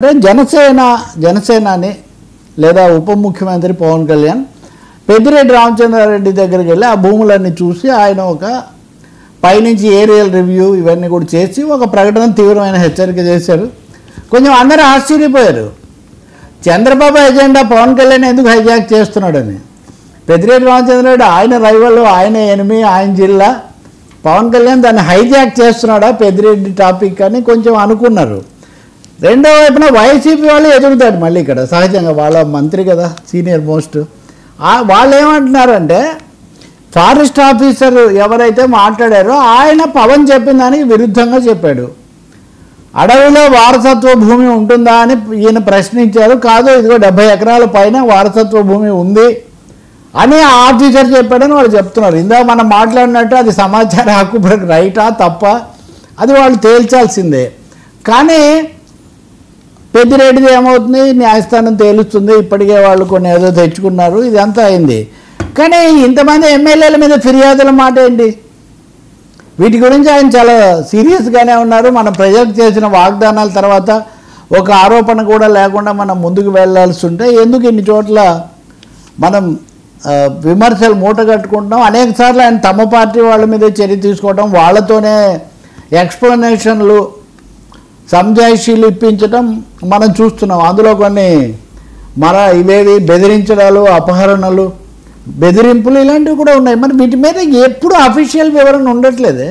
అంటే జనసేనాని లేదా ఉప ముఖ్యమంత్రి పవన్ కళ్యాణ్ పెద్దిరెడ్డి రామచంద్రారెడ్డి దగ్గరికి వెళ్ళి ఆ భూములన్నీ చూసి ఆయన ఒక పైనుంచి ఏరియల్ రివ్యూ ఇవన్నీ కూడా చేసి ఒక ప్రకటన తీవ్రమైన హెచ్చరిక చేశారు. కొంచెం అందరూ ఆశ్చర్యపోయారు. చంద్రబాబు ఎజెండా పవన్ కళ్యాణ్ ఎందుకు హైజాక్ చేస్తున్నాడని. పెద్దిరెడ్డి రామచంద్రారెడ్డి ఆయన రైవల్, ఆయన ఎనిమి, ఆయన జిల్లా. పవన్ కళ్యాణ్ దాన్ని హైజాక్ చేస్తున్నాడా పెద్దిరెడ్డి టాపిక్ అని కొంచెం అనుకున్నారు. రెండో వైపున వైసీపీ వాళ్ళు ఎదుగుతాడు మళ్ళీ ఇక్కడ సహజంగా, వాళ్ళ మంత్రి కదా సీనియర్ మోస్ట్. వాళ్ళు ఏమంటున్నారంటే ఫారెస్ట్ ఆఫీసర్ ఎవరైతే మాట్లాడారో ఆయన పవన్ చెప్పిన దానికి విరుద్ధంగా చెప్పాడు. అడవిలో వారసత్వ భూమి ఉంటుందా అని ఈయన ప్రశ్నించారు. కాదు, ఇదిగో 70 ఎకరాల పైన వారసత్వ భూమి ఉంది అని ఆఫీసర్ చెప్పాడని వాళ్ళు చెప్తున్నారు. ఇందాక మనం మాట్లాడినట్టు అది సమాచార హక్కు రైటా తప్ప అది వాళ్ళు తేల్చాల్సిందే. కానీ పెద్దిరెడ్డిది ఏమవుతుంది, న్యాయస్థానం తేలుస్తుంది. ఇప్పటికే వాళ్ళు కొన్ని ఏదో తెచ్చుకున్నారు, ఇదంతా అయింది. కానీ ఇంతమంది ఎమ్మెల్యేల మీద ఫిర్యాదుల మాట ఏంటి? వీటి గురించి ఆయన చాలా సీరియస్గానే ఉన్నారు. మనం ప్రజలకు చేసిన వాగ్దానాల తర్వాత ఒక ఆరోపణ కూడా లేకుండా మనం ముందుకు వెళ్ళాల్సి ఉంటే ఎందుకు ఇన్ని చోట్ల మనం విమర్శలు మూట కట్టుకుంటున్నాం. అనేక సార్లు ఆయన తమ పార్టీ వాళ్ళ మీద చర్య తీసుకోవడం, వాళ్ళతోనే ఎక్స్ప్లెనేషన్లు సంజాయిషీలు ఇప్పించడం మనం చూస్తున్నాం. అందులో కొన్ని ఇవేవి బెదిరించడాలు, అపహరణలు, బెదిరింపులు ఇలాంటివి కూడా ఉన్నాయి. మరి వీటి మీద ఎప్పుడు అఫీషియల్ వివరణ ఉండట్లేదే.